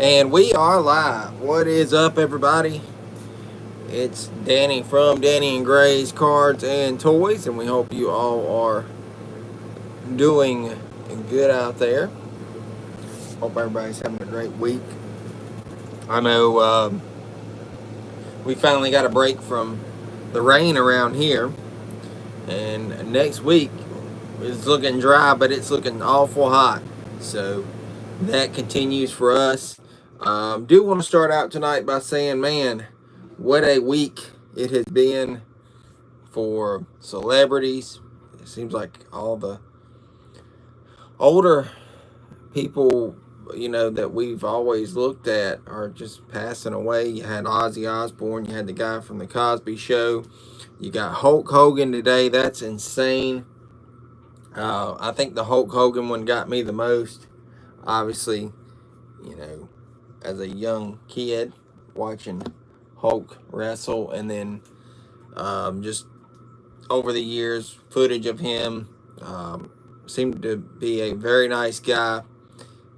And we are live. What is up, everybody? It's Danny from Danny and Gray's Cards and Toys, and we hope you all are doing good out there. Hope everybody's having a great week. I know we finally got a break from the rain around here, and next week is looking dry, but it's looking awful hot. So that continues for us. Do want to start out tonight by saying, man, what a week it has been for celebrities. It seems like all the older people, that we've always looked at are just passing away. You had Ozzy Osbourne, you had the guy from the Cosby Show, you got Hulk Hogan today. That's insane. I think the Hulk Hogan one got me the most. Obviously, as a young kid watching Hulk wrestle, and then just over the years, footage of him. Seemed to be a very nice guy,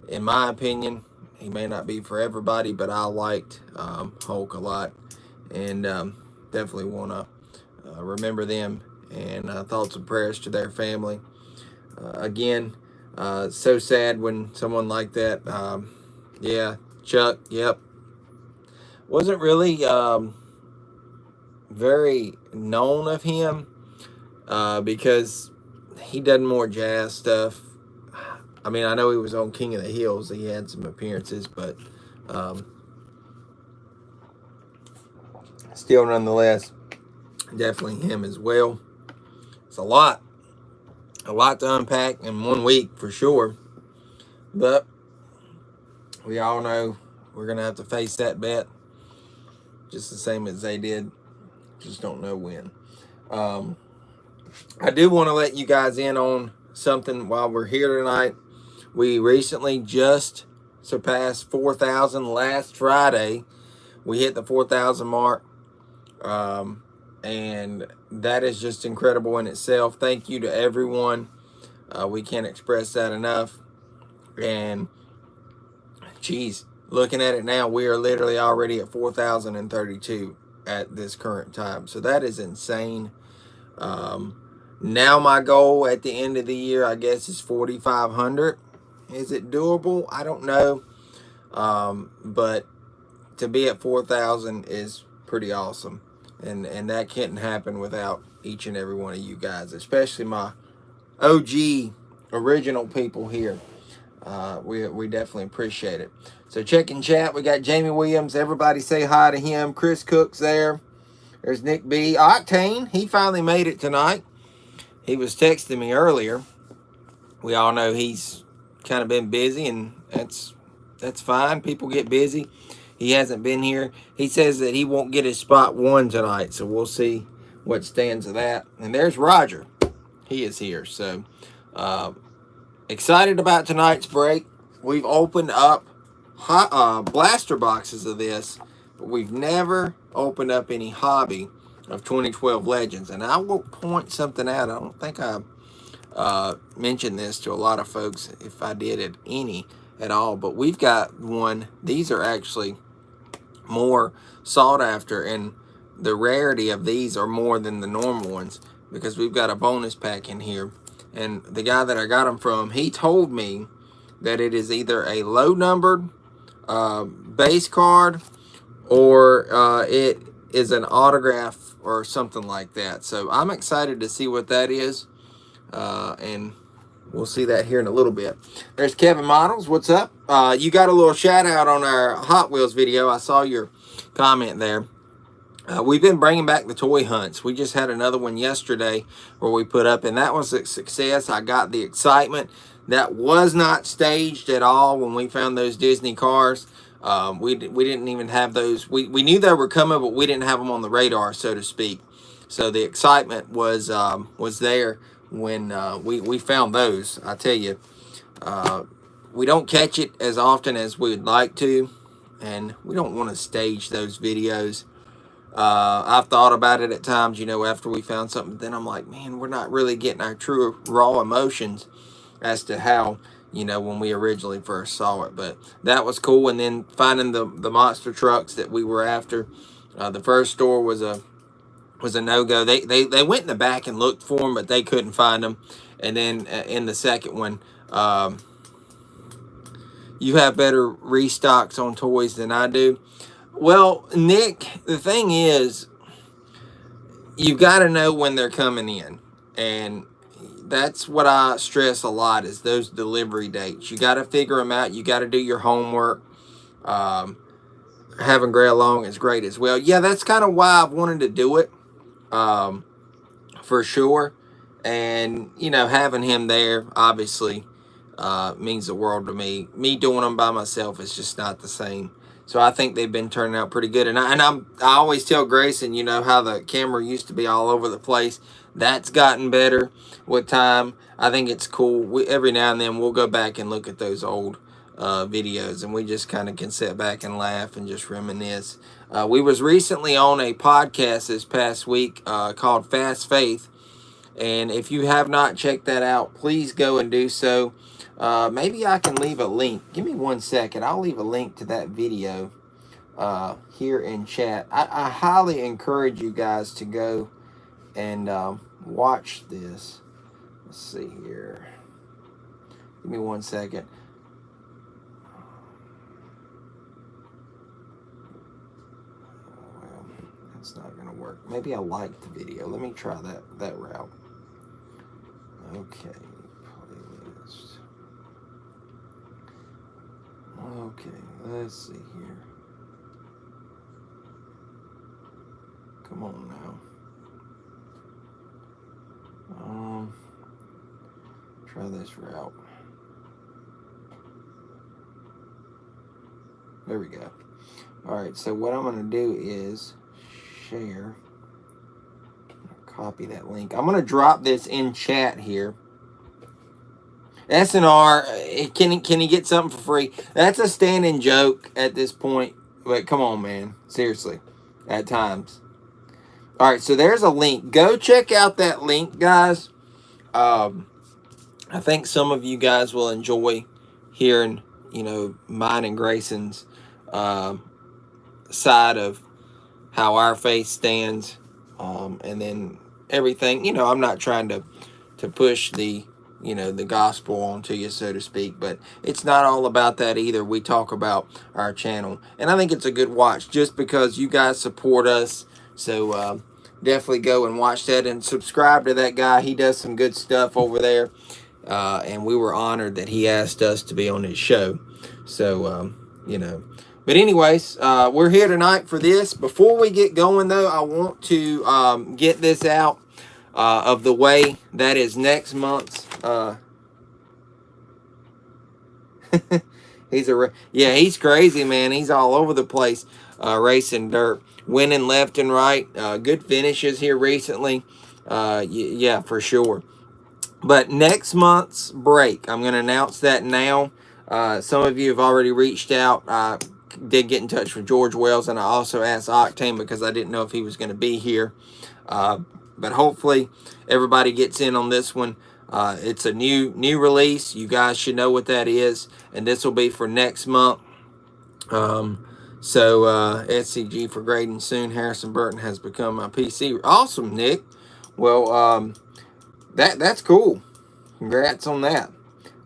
in my opinion. He may not be for everybody, but I liked Hulk a lot, and definitely want to remember them, and thoughts and prayers to their family. Again, so sad when someone like that, yeah, Chuck, yep, wasn't really very known of him because he done more jazz stuff. I mean, I know he was on King of the Hills. He had some appearances, but still, nonetheless, definitely him as well. It's a lot to unpack in 1 week for sure. But we all know we're going to have to face that bet just the same as they did. Just don't know when. I do want to let you guys in on something while we're here tonight. We recently just surpassed 4,000 last Friday. We hit the 4,000 mark. And that is just incredible in itself. Thank you to everyone. We can't express that enough. And, geez, looking at it now, we are literally already at 4,032 at this current time. So that is insane. Now my goal at the end of the year, I guess, is 4,500. Is it doable? I don't know. But to be at 4,000 is pretty awesome. And that can't happen without each and every one of you guys, especially my OG original people here. We definitely appreciate it. So check in chat. We got Jamie Williams. Everybody say hi to him. Chris Cook's there. There's Nick B. Octane. He finally made it tonight. He was texting me earlier. We all know he's kind of been busy, and that's fine. People get busy. He hasn't been here. He says that he won't get his spot 1 tonight, so we'll see what stands of that. And there's Roger. He is here. So excited about tonight's break. We've opened up blaster boxes of this, but we've never opened up any hobby of 2012 Legends. And I will point something out. I don't think I mentioned this to a lot of folks, if I did at any at all, but we've got one. These are actually more sought after, and the rarity of these are more than the normal ones, because we've got a bonus pack in here. And the guy that I got them from, he told me that it is either a low numbered base card, or it is an autograph or something like that. So I'm excited to see what that is, and we'll see that here in a little bit. There's Kevin Models. What's up? You got a little shout out on our Hot Wheels video. I saw your comment there. We've been bringing back the toy hunts. We just had another one yesterday where we put up, and that was a success. I got the excitement. That was not staged at all when we found those Disney cars. We didn't even have those. We knew they were coming, but we didn't have them on the radar, so to speak. So the excitement was there when we found those. I tell you, we don't catch it as often as we would like to, and we don't want to stage those videos. I've thought about it at times, after we found something, then I'm like, man, we're not really getting our true raw emotions as to how, when we originally first saw it. But that was cool. And then finding the monster trucks that we were after. The first store was a no-go. They went in the back and looked for them, but they couldn't find them. And then in the second one, you have better restocks on toys than I do. Well, Nick, the thing is, you got to know when they're coming in. And that's what I stress a lot, is those delivery dates. You got to figure them out. You got to do your homework. Having Gray along is great as well. Yeah, that's kind of why I've wanted to do it, for sure. And, having him there, obviously, means the world to me. Me doing them by myself is just not the same. So I think they've been turning out pretty good. And I always tell Grayson, how the camera used to be all over the place. That's gotten better with time. I think it's cool. Every now and then we'll go back and look at those old videos, and we just kind of can sit back and laugh and just reminisce. We was recently on a podcast this past week called Fast Faith. And if you have not checked that out, please go and do so. Maybe I can leave a link. Give me 1 second. I'll leave a link to that video here in chat. I highly encourage you guys to go and watch this. Let's see here. Give me 1 second. Well, that's not going to work. Maybe I liked the video. Let me try that route. Okay. Playlist. Okay, let's see here. Come on now. Try this route. There we go. Alright, so what I'm going to do is share. Copy that link. I'm going to drop this in chat here. SNR, can he get something for free? That's a standing joke at this point. But come on, man. Seriously. At times. Alright, so there's a link. Go check out that link, guys. I think some of you guys will enjoy hearing, mine and Grayson's side of how our faith stands. And then everything. I'm not trying to push the gospel onto you, so to speak, but it's not all about that either. We talk about our channel, and I think it's a good watch just because you guys support us. So definitely go and watch that and subscribe to that guy. He does some good stuff over there, and we were honored that he asked us to be on his show. So but anyways, we're here tonight for this. Before we get going though, I want to get this out of the way. That is next month's he's crazy, man. He's all over the place racing dirt, winning left and right. Good finishes here recently. Yeah, for sure. But next month's break, I'm going to announce that now. Some of you have already reached out. I did get in touch with George Wells, and I also asked Octane because I didn't know if he was going to be here. But hopefully everybody gets in on this one. It's a new release. You guys should know what that is, and this will be for next month. SCG for grading soon. Harrison Burton has become my PC. Awesome, Nick. Well, that's cool. Congrats on that.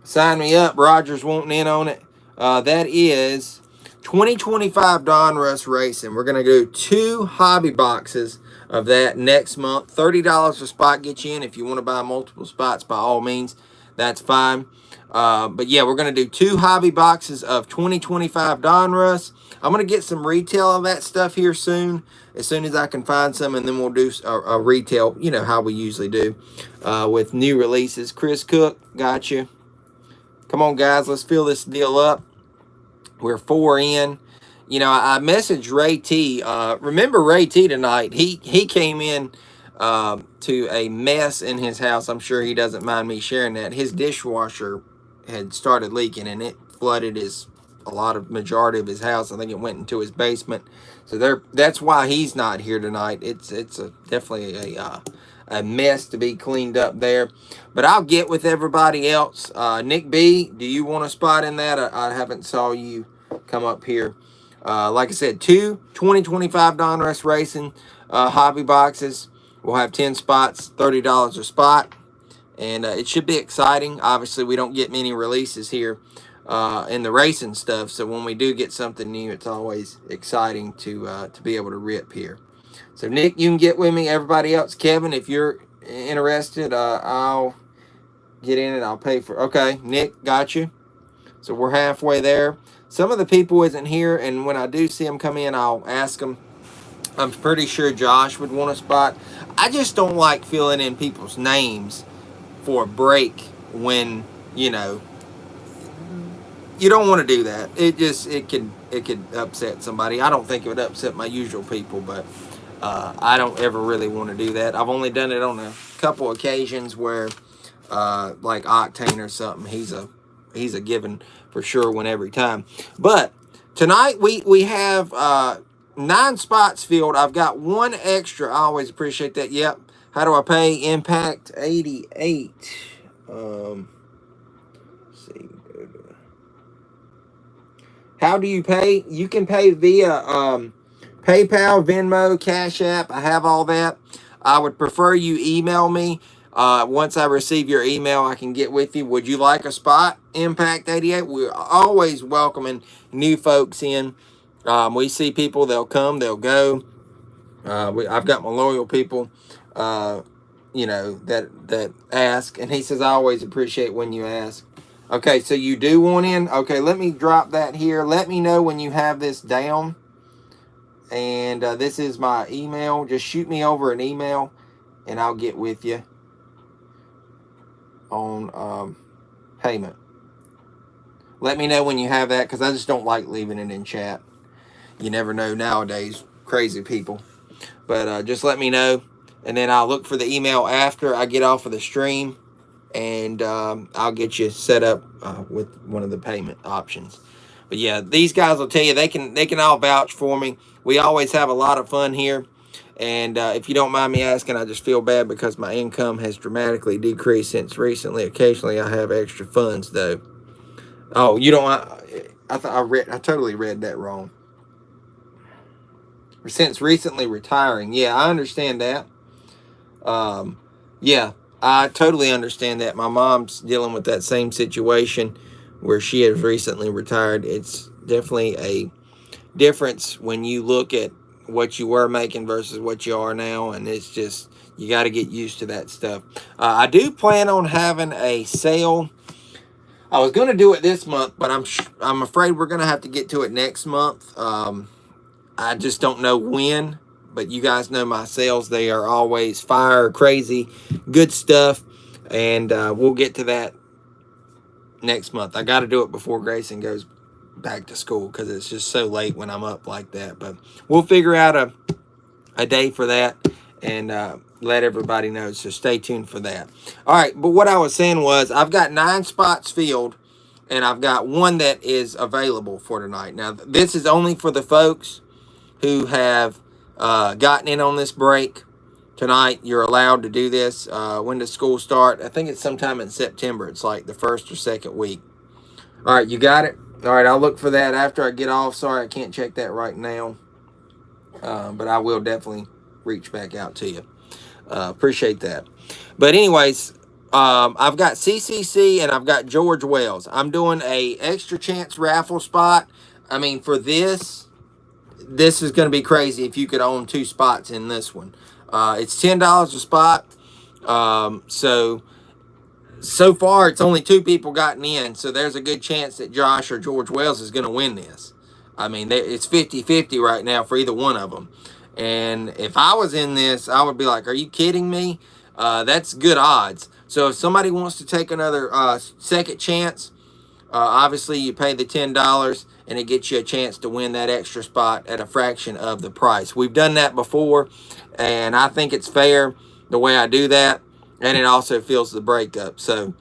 Sign me up. Roger's wanting in on it. That is 2025 Donruss Racing. We're going to do 2 hobby boxes of that next month. $30 a spot gets you in. If you want to buy multiple spots, by all means, that's fine. But yeah, we're going to do 2 hobby boxes of 2025 Donruss. I'm going to get some retail of that stuff here soon, as soon as I can find some, and then we'll do a retail, how we usually do, with new releases. Chris Cook, got you. Come on, guys, let's fill this deal up. We're 4 in. I messaged Ray T. Remember Ray T tonight? He came in to a mess in his house. I'm sure he doesn't mind me sharing that. His dishwasher had started leaking, and it flooded majority of his house. I think it went into his basement. So that's why he's not here tonight. It's definitely a mess to be cleaned up there. But I'll get with everybody else. Nick B, do you want a spot in that? I haven't saw you come up here. Like I said, two 2025 Donruss Racing hobby boxes. We'll have 10 spots, $30 a spot. And it should be exciting. Obviously, we don't get many releases here in the racing stuff. So when we do get something new, it's always exciting to be able to rip here. So, Nick, you can get with me. Everybody else, Kevin, if you're interested, I'll get in it. I'll pay for it. Okay, Nick, got you. So we're halfway there. Some of the people isn't here, and when I do see them come in, I'll ask them. I'm pretty sure Josh would want a spot. I just don't like filling in people's names for a break when, you know, you don't want to do that. It could upset somebody. I don't think it would upset my usual people, but I don't ever really want to do that. I've only done it on a couple occasions where like Octane or something, he's a given for sure one every time. But tonight we have 9 spots filled. I've got one extra. I always appreciate that. Yep. How do I pay? Impact 88. Let's see. How do you pay? You can pay via PayPal, Venmo, Cash App. I have all that. I would prefer you email me. Once I receive your email, I can get with you. Would you like a spot? Impact 88. We're always welcoming new folks in. We see people, they'll come, they'll go. I've got my loyal people, you know, that ask. And he says, I always appreciate when you ask. Okay, so you do want in? Okay, let me drop that here. Let me know when you have this down. And this is my email. Just shoot me over an email, and I'll get with you on payment. Let me know when you have that, because I just don't like leaving it in chat. You never know nowadays, crazy people. But just let me know, and then I'll look for the email after I get off of the stream, and I'll get you set up with one of the payment options. But yeah, these guys will tell you, they can all vouch for me. We always have a lot of fun here. And if you don't mind me asking, I just feel bad because my income has dramatically decreased since recently. Occasionally, I have extra funds, though. Oh, you don't... I totally read that wrong. Since recently retiring. Yeah, I understand that. Yeah, I totally understand that. My mom's dealing with that same situation where she has recently retired. It's definitely a difference when you look at what you were making versus what you are now, and it's just, you got to get used to that stuff. I do plan on having a sale. I was going to do it this month, but I'm afraid we're going to have to get to it next month. I just don't know when, but you guys know my sales. They are always fire, crazy, good stuff, and we'll get to that next month. I got to do it before Grayson goes back to school because it's just so late when I'm up like that. But we'll figure out a day for that and let everybody know. So stay tuned for that. All right, but what I was saying was I've got 9 spots filled, and I've got one that is available for tonight. Now, this is only for the folks who have gotten in on this break. Tonight, you're allowed to do this. When does school start? I think it's sometime in September. It's like the 1st or 2nd week. All right, you got it? All right, I'll look for that after I get off. Sorry, I can't check that right now. But I will definitely reach back out to you. Appreciate that. But anyways, I've got CCC and I've got George Wells. I'm doing a extra chance raffle spot. I mean, for this is going to be crazy if you could own 2 spots in this one. It's $10 a spot. So far, it's only 2 people gotten in, so there's a good chance that Josh or George Wells is going to win this. I mean, it's 50-50 right now for either one of them. And if I was in this, I would be like, are you kidding me? That's good odds. So if somebody wants to take another second chance, obviously you pay the $10, and it gets you a chance to win that extra spot at a fraction of the price. We've done that before, and I think it's fair the way I do that. And it also fills the break up. So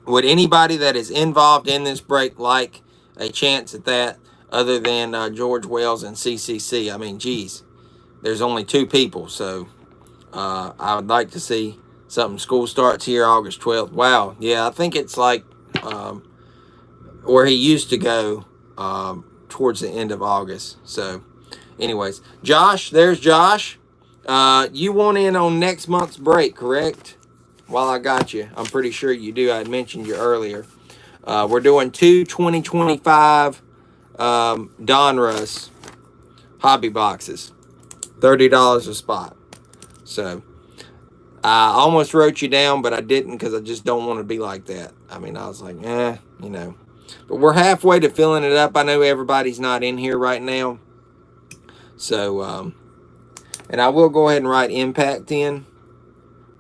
would anybody that is involved in this break like a chance at that other than George Wells and CCC? I mean, geez, there's only 2 people. So I would like to see something. School starts here August 12th. Wow. Yeah, I think it's like where he used to go towards the end of August. So, anyways, Josh, there's Josh. You want in on next month's break, correct? While I got you, I'm pretty sure you do. I had mentioned you earlier. We're doing two 2025 Donruss hobby boxes, $30 a spot. So I almost wrote you down, but I didn't because I just don't want to be like that. I mean, I was like, you know. But we're halfway to filling it up. I know everybody's not in here right now. So, and I will go ahead and write Impact in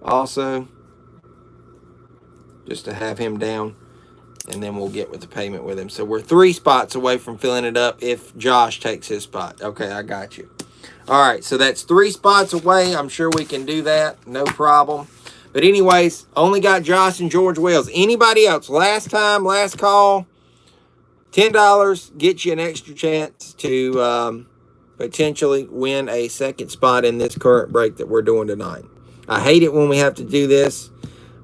also, just to have him down. And then we'll get with the payment with him. So we're 3 spots away from filling it up if Josh takes his spot. Okay, I got you. All right, so that's 3 spots away. I'm sure we can do that. No problem. But anyways, only got Josh and George Wells. Anybody else? Last time, last call, $10 gets you an extra chance to potentially win a second spot in this current break that we're doing tonight. I hate it when we have to do this,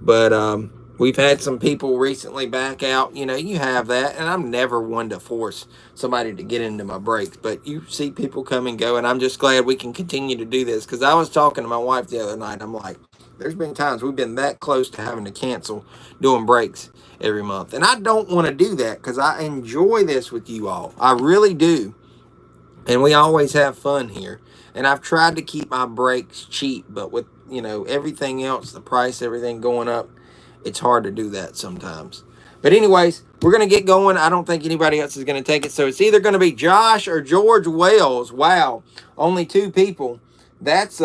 but we've had some people recently back out. You know, you have that, and I'm never one to force somebody to get into my breaks, but you see people come and go, and I'm just glad we can continue to do this, because I was talking to my wife the other night. I'm like, there's been times we've been that close to having to cancel doing breaks every month, and I don't want to do that because I enjoy this with you all. I really do, and we always have fun here, and I've tried to keep my breaks cheap, but with, you know, everything else, the price, everything going up, it's hard to do that sometimes. But anyways, we're going to get going. I don't think anybody else is going to take it. So it's either going to be Josh or George Wells. Wow. Only 2 people. That's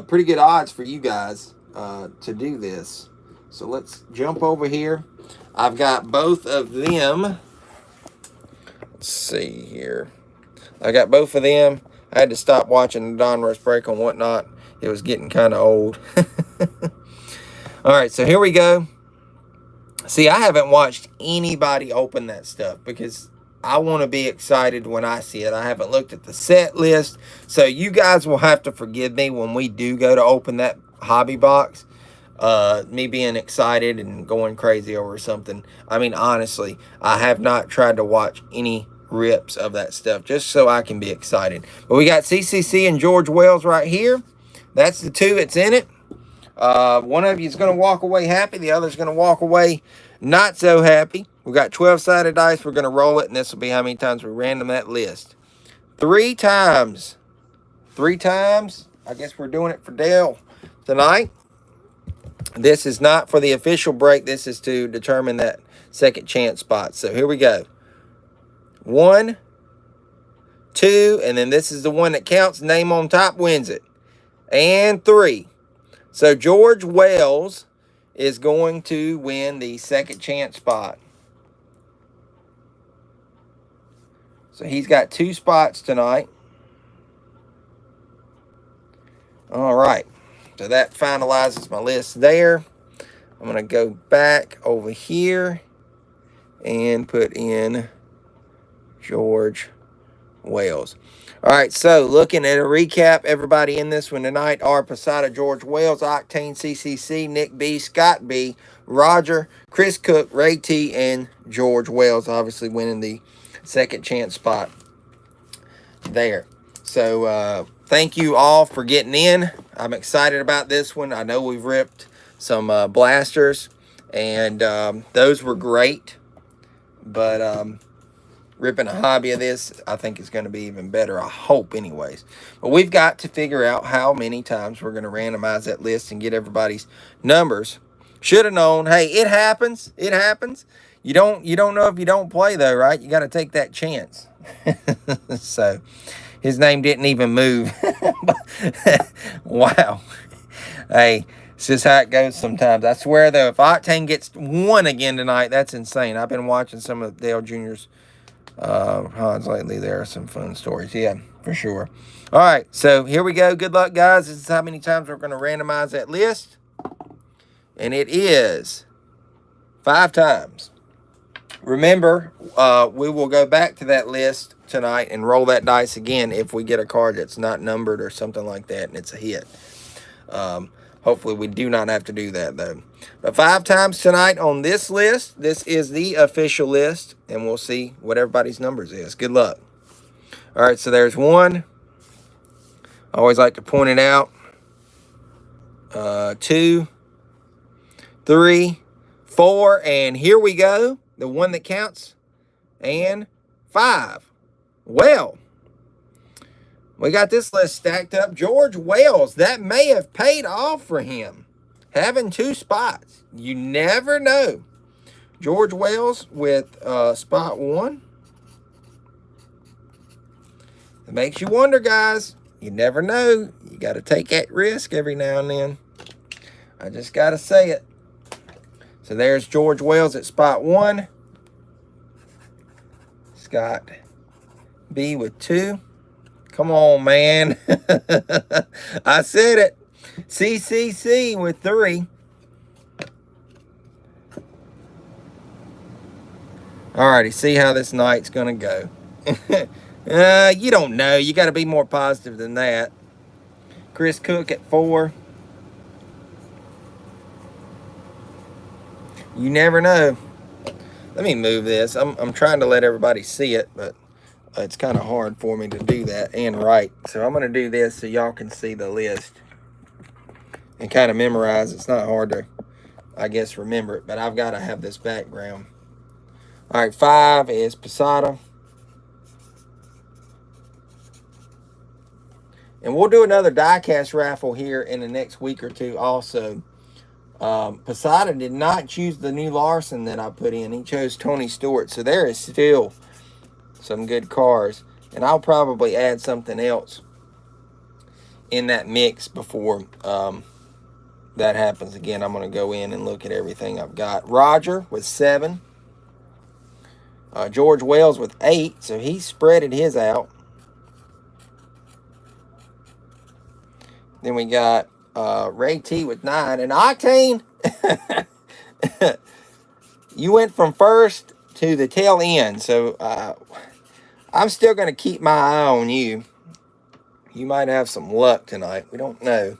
pretty good odds for you guys to do this. So let's jump over here. I've got both of them. Let's see here. I got both of them. I had to stop watching the Donruss break on Whatnot. It was getting kind of old. All right, so here we go. See, I haven't watched anybody open that stuff because I want to be excited when I see it. I haven't looked at the set list. So you guys will have to forgive me when we do go to open that hobby box. Me being excited and going crazy over something. I mean, honestly, I have not tried to watch any rips of that stuff just so I can be excited. But we got CCC and George Wells right here. That's the 2 that's in it. One of you is going to walk away happy. The other is going to walk away not so happy. We got 12-sided dice. We're going to roll it, and this will be how many times we random that list. 3 times. 3 times. I guess we're doing it for Dale tonight. This is not for the official break. This is to determine that second chance spot. So here we go. 1, 2, and then this is the one that counts. Name on top wins it. And 3. So George Wells is going to win the second chance spot. So he's got 2 spots tonight. All right. So that finalizes my list there. I'm going to go back over here and put in George Wells. All right, so looking at a recap, everybody in this one tonight are Posada, George Wells, Octane, CCC, Nick B, Scott B, Roger, Chris Cook, Ray T, and George Wells, obviously winning the second chance spot there. So thank you all for getting in. I'm excited about this one. I know we've ripped some blasters, and those were great, but ripping a hobby of this, I think is going to be even better. I hope anyways. But we've got to figure out how many times we're going to randomize that list and get everybody's numbers. Should have known. Hey, it happens. It happens. You don't know if you don't play though, right? You got to take that chance. So his name didn't even move. Wow. Hey, it's just how it goes sometimes. I swear though, if Octane gets 1 again tonight, that's insane. I've been watching some of Dale Jr.'s odds lately. There are some fun stories. Yeah, for sure. All right, so here we go. Good luck, guys. This is how many times we're going to randomize that list. And it is 5 times. Remember, we will go back to that list tonight and roll that dice again if we get a card that's not numbered or something like that and it's a hit. Hopefully we do not have to do that, though. But 5 times tonight on this list. This is the official list, and we'll see what everybody's numbers is. Good luck. All right, so there's 1. I always like to point it out. 2, 3, 4, and here we go. The one that counts. And 5. Well, we got this list stacked up. George Wells, that may have paid off for him. Having 2 spots. You never know. George Wells with spot 1. It makes you wonder, guys. You never know. You got to take that risk every now and then. I just got to say it. So there's George Wells at spot 1. Scott B with 2. Come on, man. I said it. CCC with 3. Alrighty, see how this night's going to go. You don't know. You got to be more positive than that. Chris Cook at 4. You never know. Let me move this. I'm trying to let everybody see it, but it's kind of hard for me to do that and write. So I'm going to do this so y'all can see the list and kind of memorize. It's not hard to, I guess, remember it, but I've got to have this background. All right, 5 is Posada. And we'll do another die-cast raffle here in the next week or 2 also. Posada did not choose the new Larson that I put in. He chose Tony Stewart. So there is still some good cars. And I'll probably add something else in that mix before that happens again. I'm going to go in and look at everything I've got. Roger with 7. George Wells with 8. So he spreaded his out. Then we got Ray T with 9. And Octane, you went from first to the tail end. So I'm still going to keep my eye on you. You might have some luck tonight. We don't know.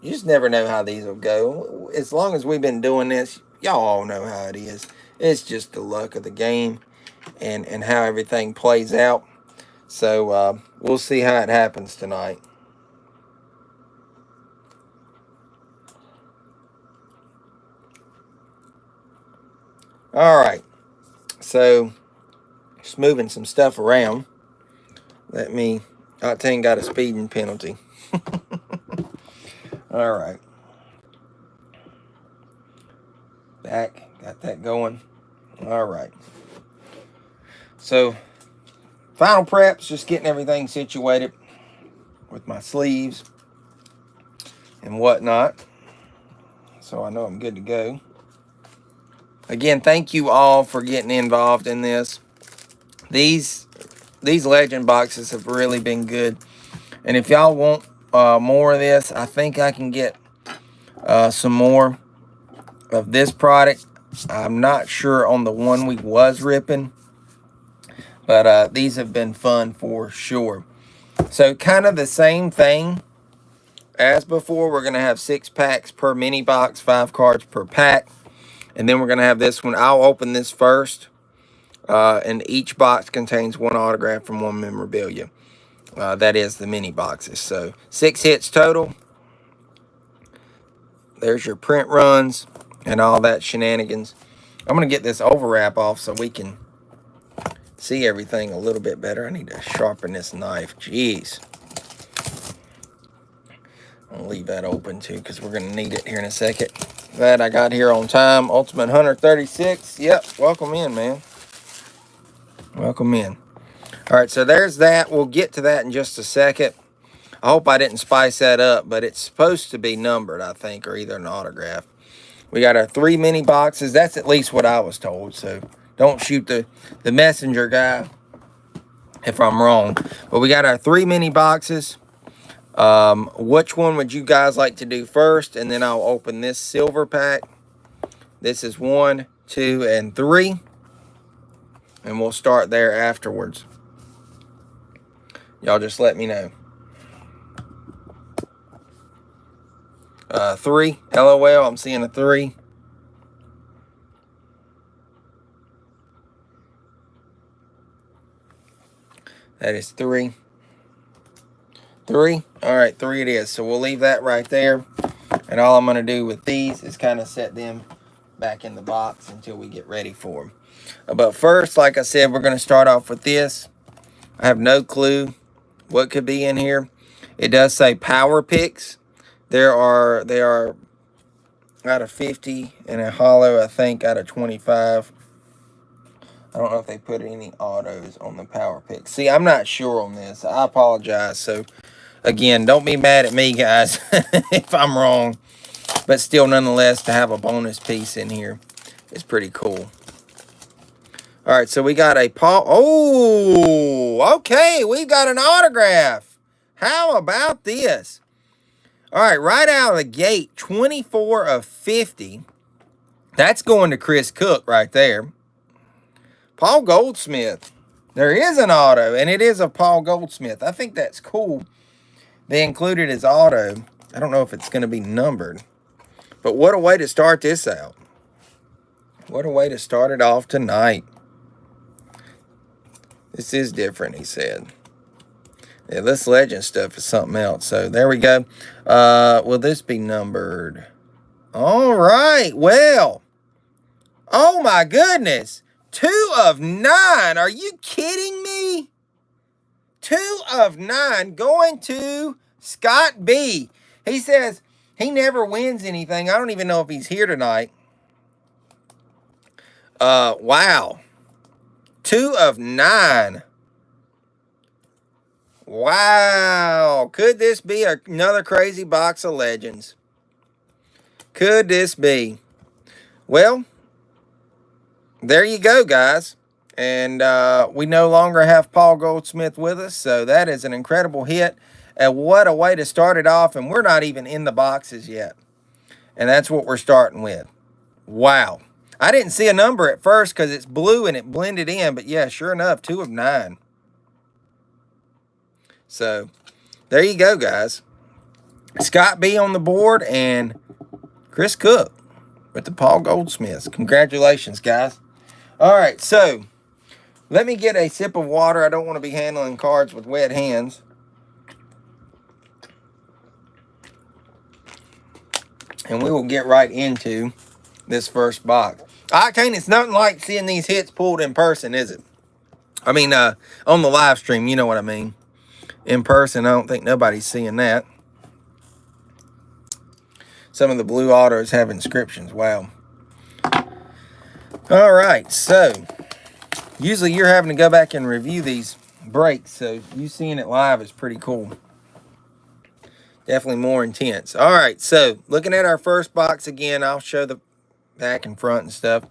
You just never know how these will go. As long as we've been doing this, y'all all know how it is. It's just the luck of the game and how everything plays out. So we'll see how it happens tonight. All right, so just moving some stuff around. Octane got a speeding penalty. All right. Back, got that going. All right. So, final preps, just getting everything situated with my sleeves and whatnot. So I know I'm good to go. Again, thank you all for getting involved in this. These legend boxes have really been good. And if y'all want more of this, I think I can get some more of this product. I'm not sure on the one we was ripping. But these have been fun for sure. So kind of the same thing as before. We're going to have 6 packs per mini box, 5 cards per pack. And then we're going to have this one. I'll open this first. And each box contains 1 autograph from 1 memorabilia. That is the mini boxes. So 6 hits total. There's your print runs and all that shenanigans. I'm going to get this overwrap off so we can see everything a little bit better. I need to sharpen this knife. Jeez. I'll leave that open too because we're going to need it here in a second. That I got here on time. Ultimate Hunter 36. Yep. Welcome in, man. Welcome in. All right, so there's that. We'll get to that in just a second. I hope I didn't spice that up, but it's supposed to be numbered, I think, or either an autograph. We got our 3 mini boxes. That's at least what I was told, so don't shoot the messenger guy if I'm wrong. But we got our 3 mini boxes. Which one would you guys like to do first? And then I'll open this silver pack. This is 1, 2, and 3. And we'll start there afterwards. Y'all just let me know. 3. LOL, I'm seeing a 3. That is 3. 3. All right, 3 it is. So we'll leave that right there. And all I'm going to do with these is kind of set them back in the box until we get ready for them. But first, like I said, we're going to start off with this. I have no clue what could be in here. It does say Power Picks. They are out of 50 and a hollow, I think, out of 25. I don't know if they put any autos on the Power Pick. See, I'm not sure on this. I apologize. So, again, don't be mad at me, guys, if I'm wrong. But still, nonetheless, to have a bonus piece in here is pretty cool. All right, so we got a Paul. Oh, okay. We've got an autograph. How about this? All right, right out of the gate, 24 of 50. That's going to Chris Cook right there. Paul Goldsmith. There is an auto, and it is a Paul Goldsmith. I think that's cool. They included his auto. I don't know if it's going to be numbered. But what a way to start this out. What a way to start it off tonight. This is different, he said. Yeah, this legend stuff is something else. So there we go. Will this be numbered? All right. Well. Oh, my goodness. 2 of 9. Are you kidding me? 2 of 9 going to Scott B. He says he never wins anything. I don't even know if he's here tonight. Wow. 2 of 9. Wow. Could this be another crazy box of legends? Could this be? Well, there you go, guys. And we no longer have Paul Goldsmith with us, so that is an incredible hit. And what a way to start it off, and we're not even in the boxes yet. And that's what we're starting with. Wow. I didn't see a number at first because it's blue and it blended in, but yeah, sure enough, 2 of 9. So, there you go, guys. Scott B on the board and Chris Cook with the Paul Goldsmiths. Congratulations, guys. All right, so let me get a sip of water. I don't want to be handling cards with wet hands. And we will get right into this first box. It's nothing like seeing these hits pulled in person, is it? I mean, on the live stream, you know what I mean. In person, I don't think nobody's seeing that. Some of the blue autos have inscriptions. Wow. All right, so usually you're having to go back and review these breaks, so you seeing it live is pretty cool. Definitely more intense. All right, so looking at our first box again, I'll show the back and front and stuff.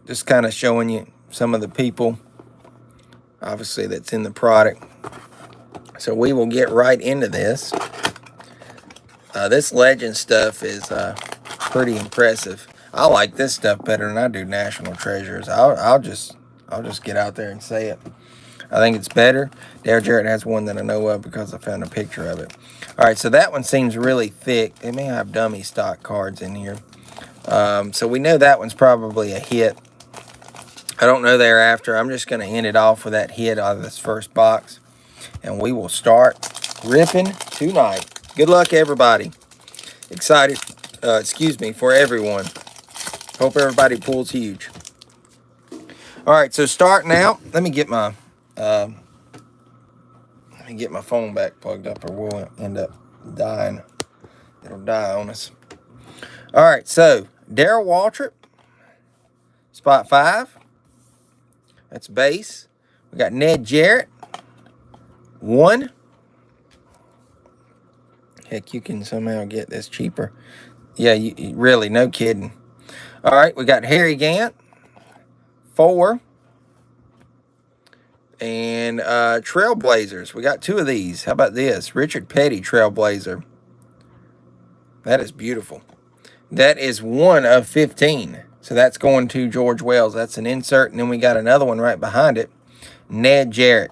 Just kind of showing you some of the people, obviously, that's in the product. So we will get right into this. This legend stuff is pretty impressive. I like this stuff better than I do National Treasures. I'll just get out there and say it. I think it's better. Dale Jarrett has one that I know of because I found a picture of it. All right, so that one seems really thick. They may have dummy stock cards in here. So we know that one's probably a hit. I don't know thereafter. I'm just going to end it off with that hit out of this first box. And we will start ripping tonight. Good luck, everybody. Excited, for everyone. Hope everybody pulls huge. All right, so starting out, let me get my phone back plugged up, or we'll end up dying. It'll die on us. All right, so Darrell Waltrip, spot 5. That's base. We got Ned Jarrett, 1. Heck, you can somehow get this cheaper. Yeah, you really, no kidding. All right, we got Harry Gant, 4. And Trailblazers. We got 2 of these. How about this? Richard Petty Trailblazer. That is beautiful. That is 1 of 15. So that's going to George Wells. That's an insert. And then we got another one right behind it. Ned Jarrett.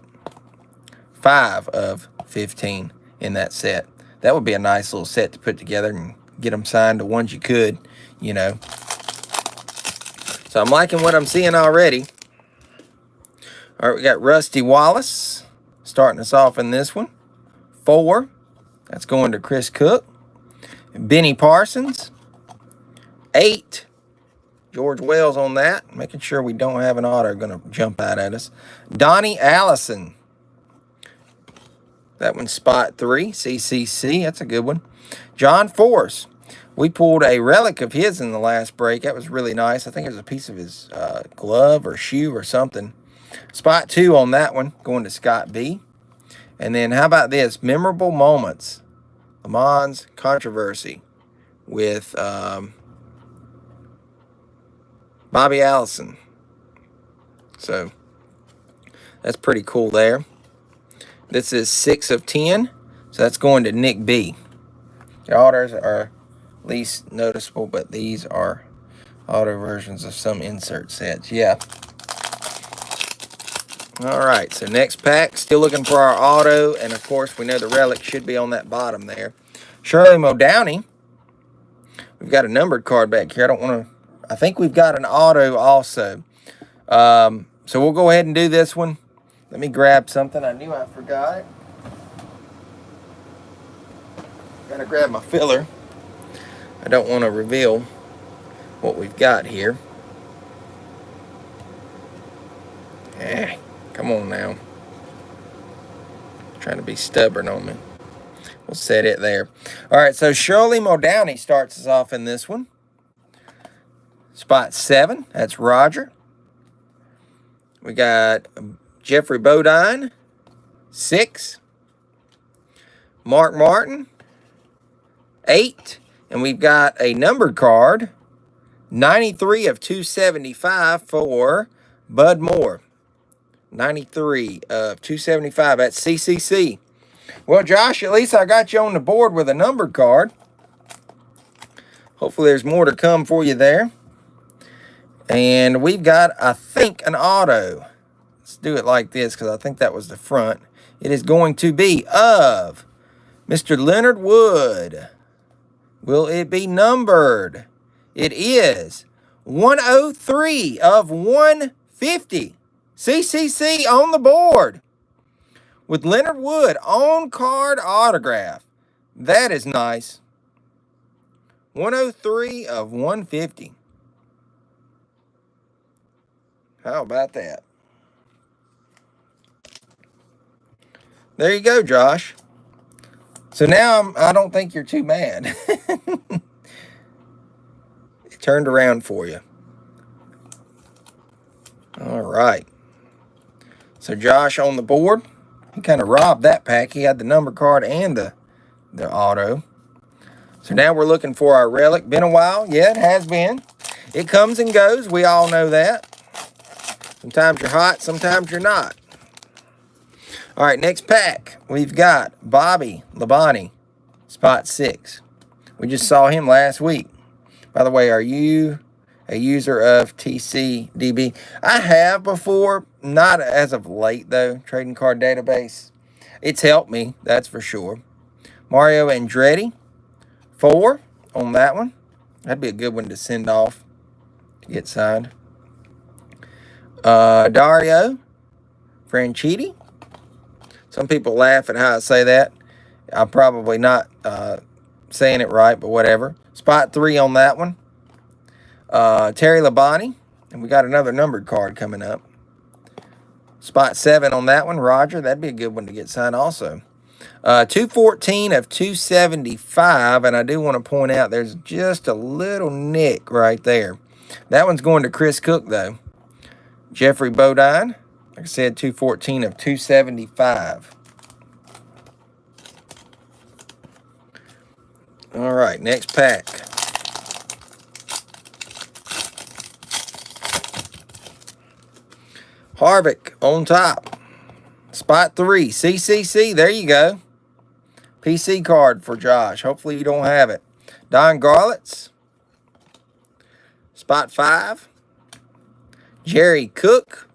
5 of 15 in that set. That would be a nice little set to put together and get them signed to ones you could, you know. So I'm liking what I'm seeing already. All right, we got Rusty Wallace starting us off in this one. 4. That's going to Chris Cook. Benny Parsons. 8. George Wells on that. Making sure we don't have an auto going to jump out at us. Donnie Allison. That one's spot 3. CCC. That's a good one. John Force. We pulled a relic of his in the last break. That was really nice. I think it was a piece of his glove or shoe or something. Spot 2 on that one, going to Scott B. And then how about this? Memorable moments. Le Mans Controversy with Bobby Allison. So that's pretty cool there. This is 6 of 10. So that's going to Nick B. The autos are least noticeable, but these are auto versions of some insert sets. Yeah. All right, so next pack, still looking for our auto, and of course we know the relic should be on that bottom there. Shirley Modowney. We've got a numbered card back here. I think we've got an auto also. So we'll go ahead and do this one. Let me grab something. I knew I forgot it. Gotta grab my filler. I don't want to reveal what we've got here. Come on now. Trying to be stubborn on me. We'll set it there. All right, so Shirley Modowney starts us off in this one. Spot 7, that's Roger. We got Jeffrey Bodine, 6. Mark Martin, 8. And we've got a numbered card, 93 of 275 for Bud Moore. 93 of 275. That's CCC. Well, Josh, at least I got you on the board with a numbered card. Hopefully there's more to come for you there. And we've got, I think, an auto. Let's do it like this because I think that was the front. It is going to be of Mr. Leonard Wood. Will it be numbered? It is 103 of 150. CCC on the board with Leonard Wood on card autograph. That is nice. 103 of 150. How about that? There you go, Josh. So now I don't think you're too mad. It turned around for you. All right. So Josh on the board. He kind of robbed that pack. He had the number card and the auto. So now we're looking for our relic. Been a while. Yeah, it has been. It comes and goes. We all know that. Sometimes you're hot, sometimes you're not. All right, next pack. We've got Bobby Labonte, spot 6. We just saw him last week. By the way, are you a user of TCDB? I have before, not as of late though. Trading card database. It's helped me, that's for sure. Mario Andretti, 4 on that one. That'd be a good one to send off to get signed. Dario Franchitti. Some people laugh at how I say that. I'm probably not saying it right, but whatever. Spot 3 on that one. Terry Labonte. And we got another numbered card coming up. Spot 7 on that one. Roger. That'd be a good one to get signed also. 214 of 275. And I do want to point out there's just a little nick right there. That one's going to Chris Cook, though. Jeffrey Bodine. Like I said, 214 of 275. All right, next pack. Harvick on top. Spot 3, CCC. There you go. PC card for Josh. Hopefully you don't have it. Don Garlits. Spot 5. Jerry Cook.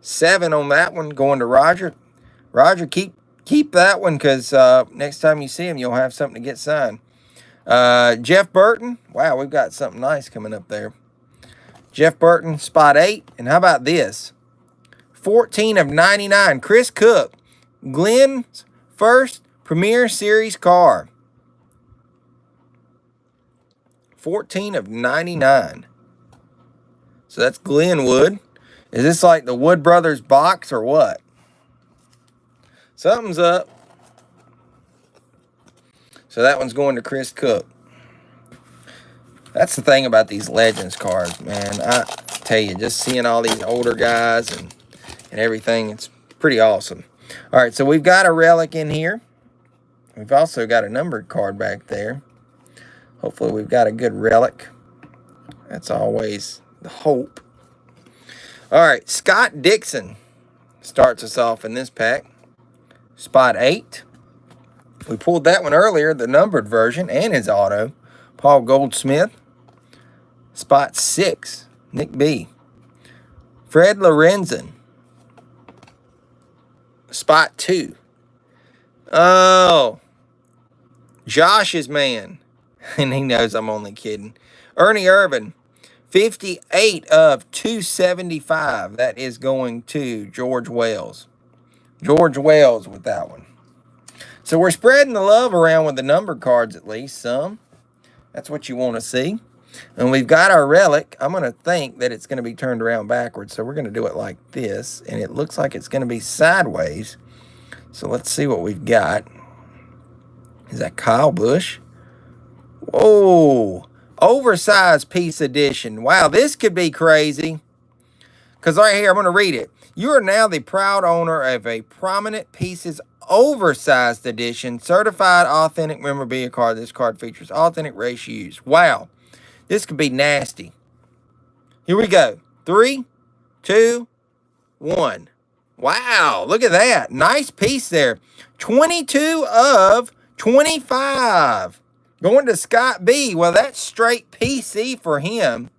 7 on that one, going to Roger. Roger, keep keep that one because next time you see him, you'll have something to get signed. Jeff Burton. Wow, we've got something nice coming up there. Jeff Burton, spot 8. And how about this? 14 of 99. Chris Cook. Glenn's first Premier Series car. 14 of 99. So that's Glenwood. Is this like the Wood Brothers box or what? Something's up. So that one's going to Chris Cook. That's the thing about these Legends cards, man. I tell you, just seeing all these older guys and everything, it's pretty awesome. All right, so we've got a relic in here. We've also got a numbered card back there. Hopefully we've got a good relic. That's always the hope. All right, Scott Dixon starts us off in this pack. Spot 8. We pulled that one earlier, the numbered version and his auto. Paul Goldsmith. Spot 6. Nick B. Fred Lorenzen. Spot 2. Oh. Josh's man. And he knows I'm only kidding. Ernie Irvan. 58 of 275. That is going to George Wells. George Wells with that one. So we're spreading the love around with the numbered cards at least, some. That's what you want to see. And we've got our relic. I'm going to think that it's going to be turned around backwards. So we're going to do it like this. And it looks like it's going to be sideways. So let's see what we've got. Is that Kyle Busch? Whoa. Oversized piece edition. Wow, this could be crazy. Because right here, I'm going to read it. You are now the proud owner of a Prominent Pieces Oversized Edition Certified Authentic Memorabilia card. This card features authentic race used. Wow. This could be nasty. Here we go. 3, 2, 1. Wow, look at that. Nice piece there. 22 of 25. Going to Scott B. Well, that's straight PC for him.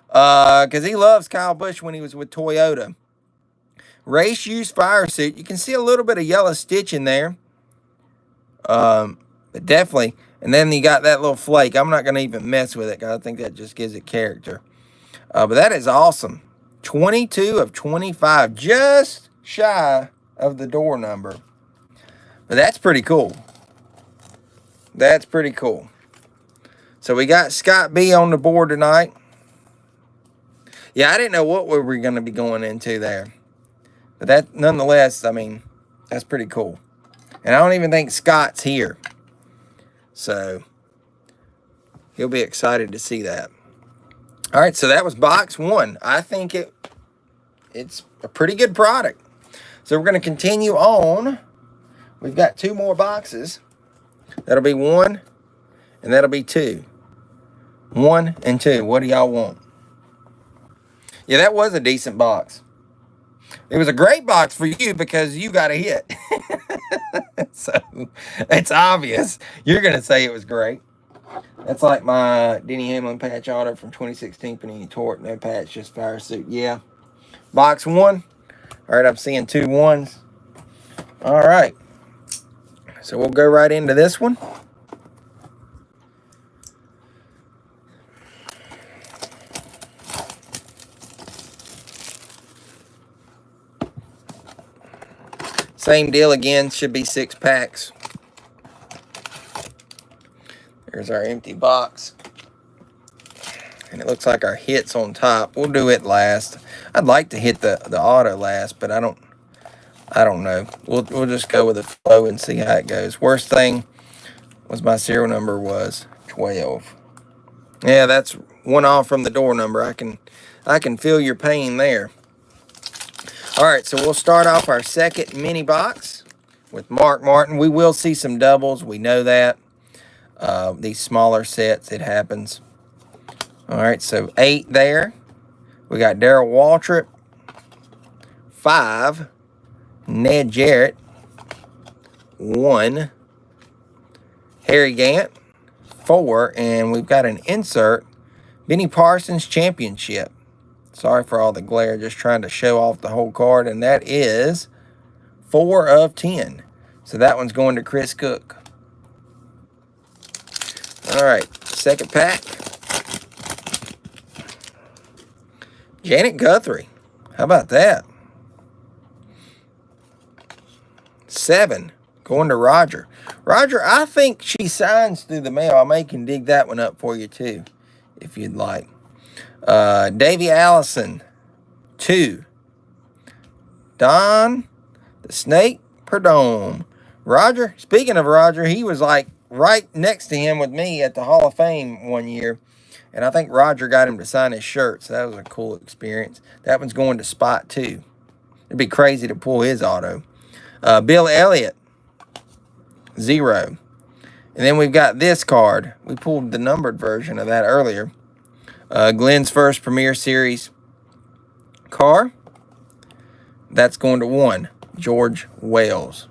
Because he loves Kyle Busch when he was with Toyota. Race used fire suit. You can see a little bit of yellow stitch in there. But definitely. And then you got that little flake. I'm not going to even mess with it because I think that just gives it character. But that is awesome. 22 of 25. Just shy of the door number. But that's pretty cool. That's pretty cool. So we got Scott B on the board tonight. Yeah, I didn't know what we were going to be going into there. But that, nonetheless, I mean, that's pretty cool. And I don't even think Scott's here. So, he'll be excited to see that. All right, so that was box 1. I think it's a pretty good product. So, we're going to continue on. We've got 2 more boxes. That'll be 1, and that'll be 2. 1 and 2. What do y'all want? Yeah, that was a decent box. It was a great box for you because you got a hit. So, it's obvious. You're going to say it was great. That's like my Denny Hamlin patch auto from 2016 Panini Torque. No patch, just fire suit. Yeah. Box 1. All right, I'm seeing 2 1s. All right. So, we'll go right into this one. Same deal again, should be 6 packs. There's our empty box. And it looks like our hit's on top. We'll do it last. I'd like to hit the auto last, but I don't know. We'll just go with the flow and see how it goes. Worst thing was my serial number was 12. Yeah, that's 1 off from the door number. I can feel your pain there. All right, so we'll start off our second mini box with Mark Martin. We will see some doubles. We know that. These smaller sets, it happens. All right, so 8 there. We got Darrell Waltrip. 5. Ned Jarrett. 1. Harry Gant. 4. And we've got an insert. Benny Parsons Championship. Sorry for all the glare, just trying to show off the whole card. And that is 4 of 10. So that one's going to Chris Cook. All right, second pack. Janet Guthrie. How about that? 7 going to Roger. Roger, I think she signs through the mail. I may can dig that one up for you too, if you'd like. Davey Allison, 2. Don the Snake Perdome. Roger, speaking of Roger, he was like right next to him with me at the Hall of Fame one year. And I think Roger got him to sign his shirt, so that was a cool experience. That one's going to Spot 2. It'd be crazy to pull his auto. Bill Elliott, 0. And then we've got this card. We pulled the numbered version of that earlier. Glenn's first Premier Series car. That's going to 1, George Wells.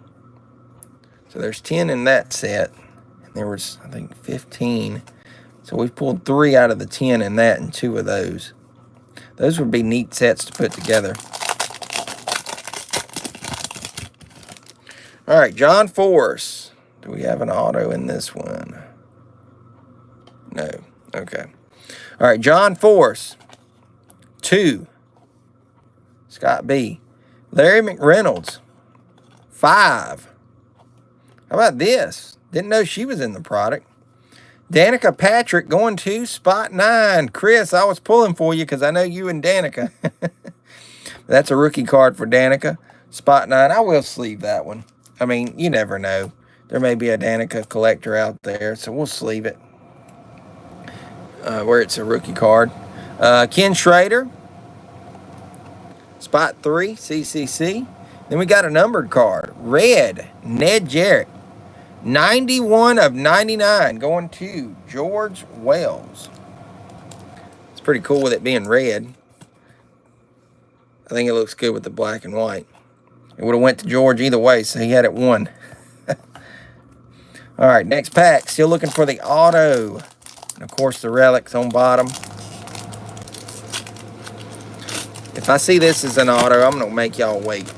So there's 10 in that set. And there was, I think, 15. So we've pulled 3 out of the 10 in that and 2 of those. Those would be neat sets to put together. All right, John Force. Do we have an auto in this one? No. Okay. All right, John Force. 2. Scott B. Larry McReynolds. 5. How about this? Didn't know she was in the product. Danica Patrick going to Spot 9. Chris, I was pulling for you because I know you and Danica. That's a rookie card for Danica. Spot 9. I will sleeve that one. I mean, you never know. There may be a Danica collector out there, so we'll sleeve it where it's a rookie card. Ken Schrader. Spot 3, CCC. Then we got a numbered card. Red, Ned Jarrett. 91 of 99 going to George Wells. It's pretty cool with it being red. I think it looks good with the black and white. It would have went to George either way, so he had it 1. All right, next pack. Still looking for the auto. And, of course, the relics on bottom. If I see this as an auto, I'm going to make y'all wait.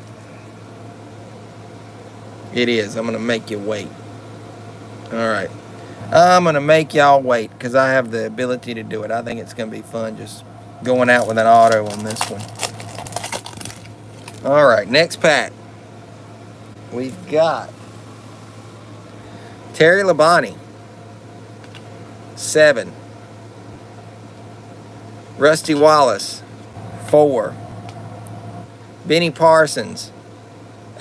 It is. I'm going to make you wait. All right. I'm going to make y'all wait because I have the ability to do it. I think it's going to be fun just going out with an auto on this one. All right, next pack. We've got Terry Labonte, 7. Rusty Wallace, 4. Benny Parsons,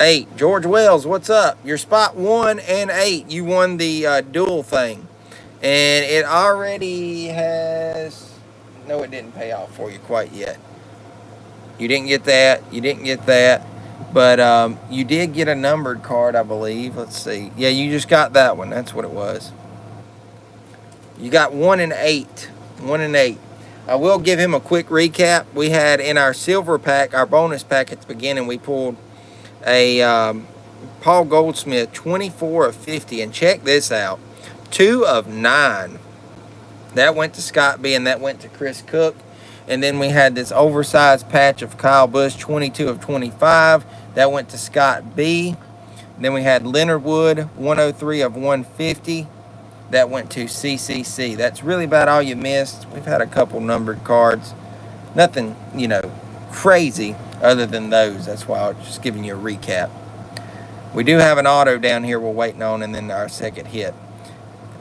8. George Wells, what's up? You're Spot 1 and 8. You won the dual thing. And it already has... No, it didn't pay off for you quite yet. You didn't get that. You didn't get that. But you did get a numbered card, I believe. Let's see. Yeah, you just got that one. That's what it was. You got 1 and 8. 1 and 8. I will give him a quick recap. We had in our silver pack, our bonus pack at the beginning, we pulled a Paul Goldsmith 24 of 50. And check this out. 2 of 9. That went to Scott B. and that went to Chris Cook. And then we had this oversized patch of Kyle Busch, 22 of 25. That went to Scott B. Then we had Leonard Wood, 103 of 150. That went to CCC. That's really about all you missed. We've had a couple numbered cards. Nothing, you know, crazy other than those. That's why I was just giving you a recap. We do have an auto down here we're waiting on, and then our second hit.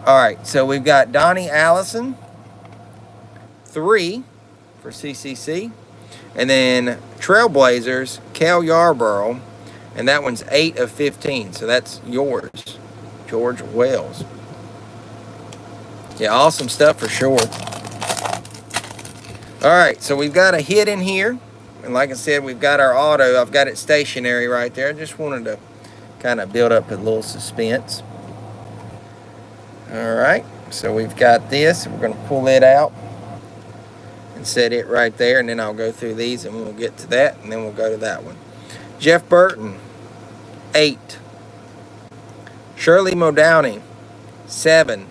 All right, so we've got Donnie Allison, 3 for CCC. And then Trailblazers, Cal Yarborough, and that one's 8 of 15. So that's yours, George Wells. Yeah, awesome stuff for sure. All right, so we've got a hit in here. And like I said, we've got our auto. I've got it stationary right there. I just wanted to kind of build up a little suspense. All right, so we've got this. We're going to pull it out and set it right there. And then I'll go through these and we'll get to that. And then we'll go to that one. Jeff Burton, 8. Shirley Modowney, 7.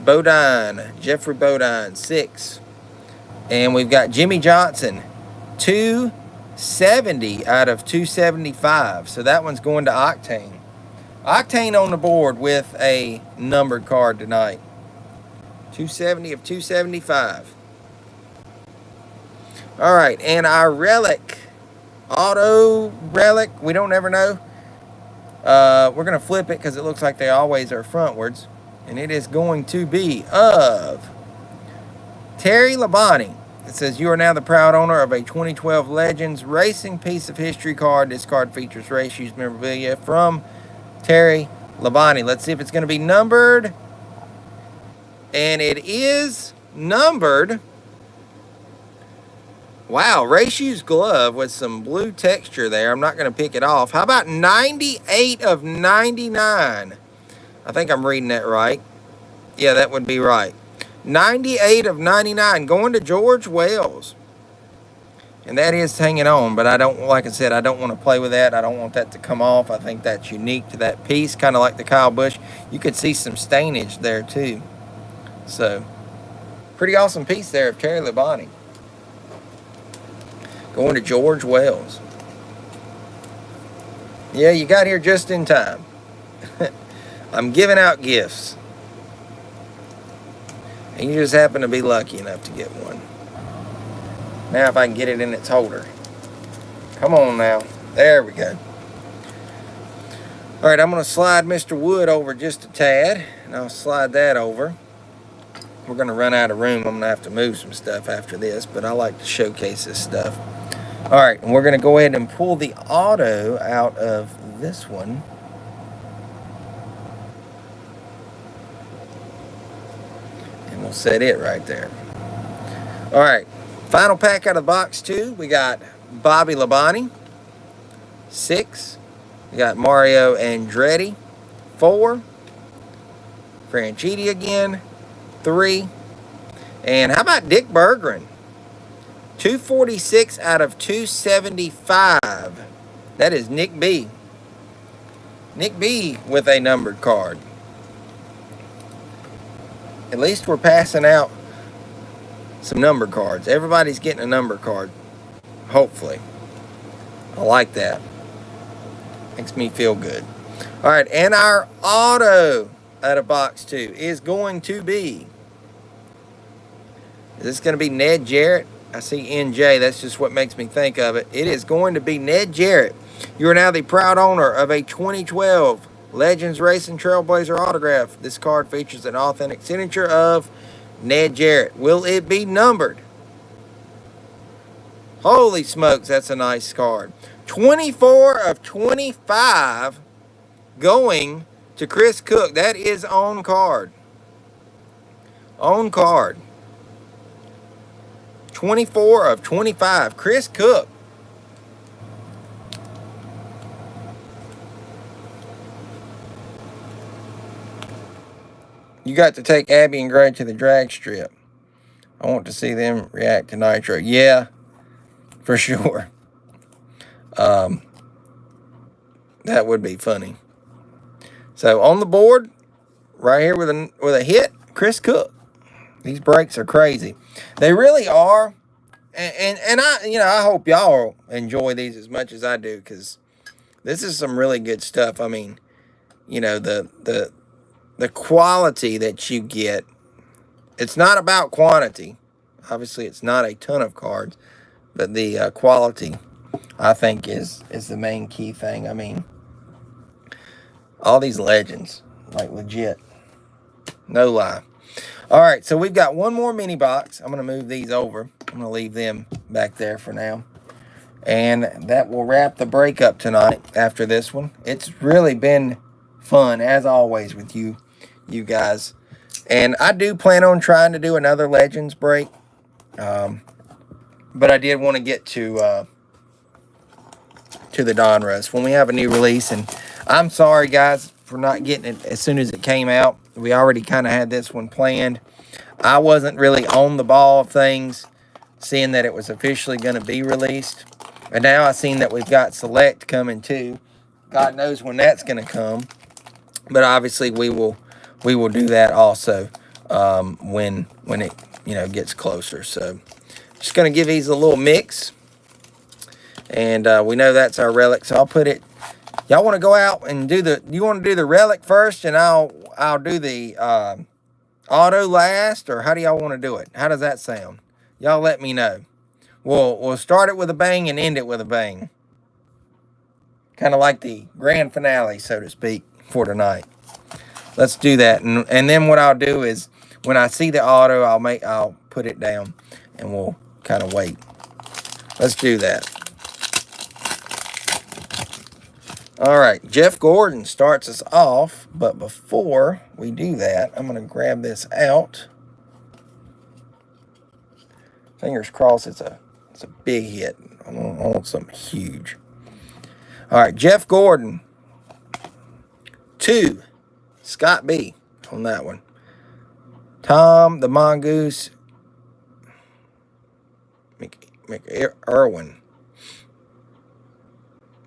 Bodine, Jeffrey Bodine, 6. And we've got Jimmy Johnson, 2 270 out of 275. So that one's going to Octane. Octane on the board with a numbered card tonight. 270 of 275. All right, and our relic, auto relic, we don't ever know. We're going to flip it because it looks like they always are frontwards. And it is going to be of Terry Labonte. It says, you are now the proud owner of a 2012 Legends Racing Piece of History card. This card features race shoes memorabilia from Terry Labonte. Let's see if it's going to be numbered. And it is numbered. Wow, race shoes glove with some blue texture there. I'm not going to pick it off. How about 98 of 99? I think I'm reading that right. Yeah, that would be right. 98 of 99 going to George Wells. And that is hanging on, but I don't, like I said, I don't want to play with that. I don't want that to come off. I think that's unique to that piece, kind of like the Kyle Busch. You could see some stainage there too. So, pretty awesome piece there of Terry Labonte. Going to George Wells. Yeah, you got here just in time. I'm giving out gifts. And you just happen to be lucky enough to get one. Now if I can get it in its holder. Come on now. There we go. Alright, I'm going to slide Mr. Wood over just a tad. And I'll slide that over. We're going to run out of room. I'm going to have to move some stuff after this. But I like to showcase this stuff. Alright, and we're going to go ahead and pull the auto out of this one. We'll set it right there. All right, final pack out of the box 2. We got Bobby Labonte. 6. We got Mario Andretti. 4. Franchitti again. 3. And how about Dick Berggren? 246 out of 275. That is Nick B. Nick B with a numbered card. At least we're passing out some number cards. Everybody's getting a number card. Hopefully. I like that. Makes me feel good. Alright, and our auto out of box 2 is going to be... Is this going to be Ned Jarrett? I see NJ. That's just what makes me think of it. It is going to be Ned Jarrett. You are now the proud owner of a 2012 Legends Racing Trailblazer autograph. This card features an authentic signature of Ned Jarrett. Will it be numbered? Holy smokes, that's a nice card. 24 of 25 going to Chris Cook. That is on card. On card. 24 of 25. Chris Cook. You got to take Abby and Greg to the drag strip. I want to see them react to Nitro. Yeah, for sure. That would be funny. So on the board, right here with a hit, Chris Cook. These breaks are crazy. They really are. And I hope y'all enjoy these as much as I do, because this is some really good stuff. I mean, the quality that you get, it's not about quantity. Obviously, it's not a ton of cards, but the quality, I think, is the main key thing. I mean, all these legends, like legit, no lie. All right, so we've got one more mini box. I'm going to move these over. I'm going to leave them back there for now. And that will wrap the break up tonight after this one. It's really been fun, as always, with you guys. And I do plan on trying to do another Legends break. But I did want to get to the Donruss when we have a new release. And I'm sorry, guys, for not getting it as soon as it came out. We already kind of had this one planned. I wasn't really on the ball of things, seeing that it was officially going to be released. And now I've seen that we've got Select coming too. God knows when that's going to come. But obviously we will do that also when it gets closer. So just going to give these a little mix. And we know that's our relic, so I'll put it. Y'all want to go out and do the, you want to do the relic first, and I'll do the auto last, or how do y'all want to do it? How does that sound? Y'all let me know. We'll start it with a bang and end it with a bang. Kind of like the grand finale, so to speak, for tonight. Let's do that. And then what I'll do is, when I see the auto, I'll put it down and we'll kind of wait. Let's do that. All right, Jeff Gordon starts us off, but before we do that, I'm going to grab this out. Fingers crossed it's a big hit. I want something huge. All right, Jeff Gordon. 2, Scott B on that one. Tom the Mongoose McIrwin.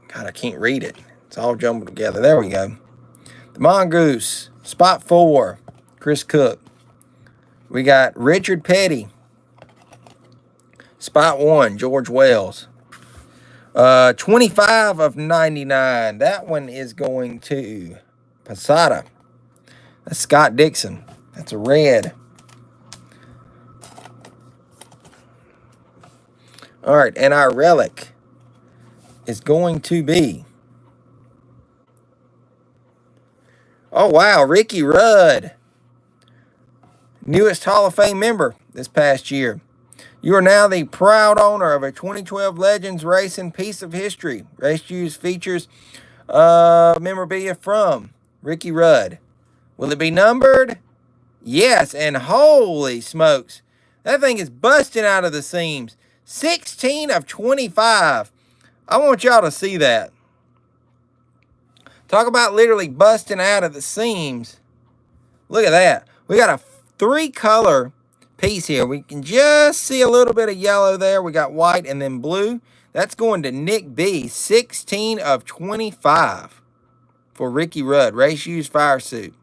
God, I can't read it. It's all jumbled together. There we go. The Mongoose. Spot 4, Chris Cook. We got Richard Petty. Spot 1, George Wells. 25 of 99. That one is going to Posada. That's Scott Dixon. That's a red. All right, and our relic is going to be, oh wow, Ricky Rudd. Newest Hall of Fame member this past year. You are now the proud owner of a 2012 Legends Racing piece of history. Race Shoes features memorabilia from Ricky Rudd. Will it be numbered? Yes, and holy smokes, that thing is busting out of the seams. 16 of 25. I want y'all to see that. Talk about literally busting out of the seams. Look at that. We got a 3-color piece here. We can just see a little bit of yellow there. We got white and then blue. That's going to Nick B. 16 of 25 for Ricky Rudd. Race Shoes Fire Suit.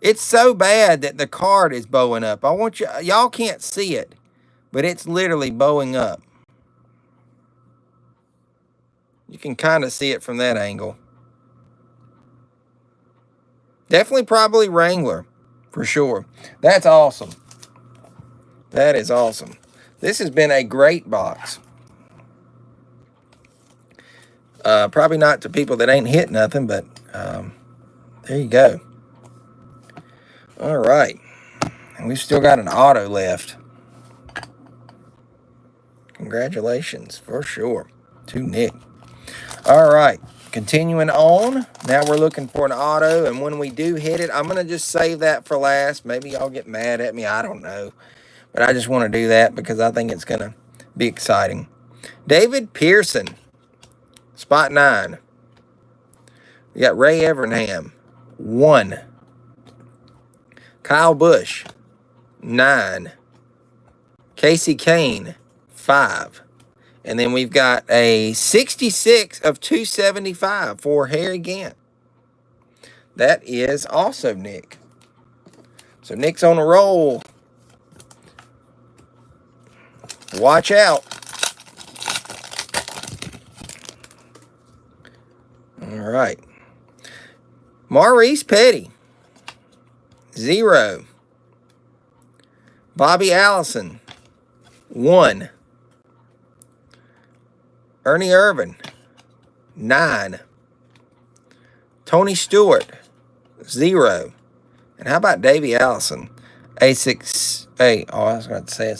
It's so bad that the card is bowing up. I want y'all can't see it, but it's literally bowing up. You can kind of see it from that angle. Definitely probably Wrangler, for sure. That's awesome. That is awesome. This has been a great box. Probably not to people that ain't hit nothing, but there you go. All right. And we've still got an auto left. Congratulations, for sure, to Nick. All right. Continuing on. Now we're looking for an auto, and when we do hit it, I'm going to just save that for last. Maybe y'all get mad at me. I don't know. But I just want to do that because I think it's going to be exciting. David Pearson. Spot 9. We got Ray Evernham. 1. Kyle Busch. 9. Casey Kane. 5. And then we've got a 66 of 275 for Harry Gant. That is also Nick. So Nick's on a roll. Watch out. All right. Maurice Petty. 0. Bobby Allison. 1. Ernie Irvan. 9. Tony Stewart. 0. And how about Davey Allison? I was going to say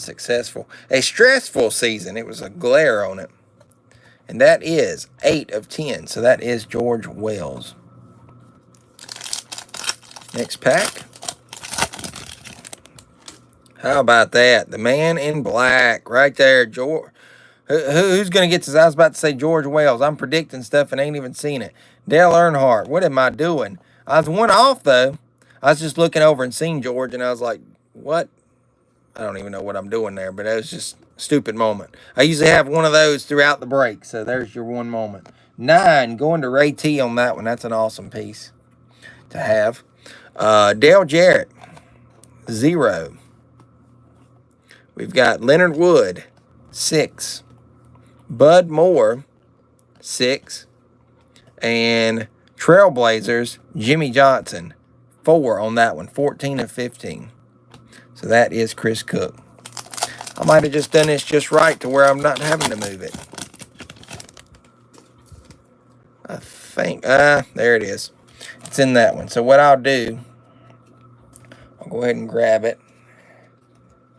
a stressful season. It was a glare on it. And that is 8 of 10. So that is George Wells. Next pack. How about that? The man in black right there. George. Who's going to get this? I was about to say George Wells. I'm predicting stuff and ain't even seen it. Dale Earnhardt. What am I doing? I was one off, though. I was just looking over and seeing George, and I was like, what? I don't even know what I'm doing there, but it was just a stupid moment. I usually have one of those throughout the break, so there's your one moment. 9, going to Ray T on that one. That's an awesome piece to have. Dale Jarrett, 0. We've got Leonard Wood, 6. Bud Moore, 6. And Trailblazers, Jimmy Johnson, 4 on that one, 14 of 15. So that is Chris Cook. I might have just done this just right to where I'm not having to move it. I think, there it is. It's in that one. So what I'll do, I'll go ahead and grab it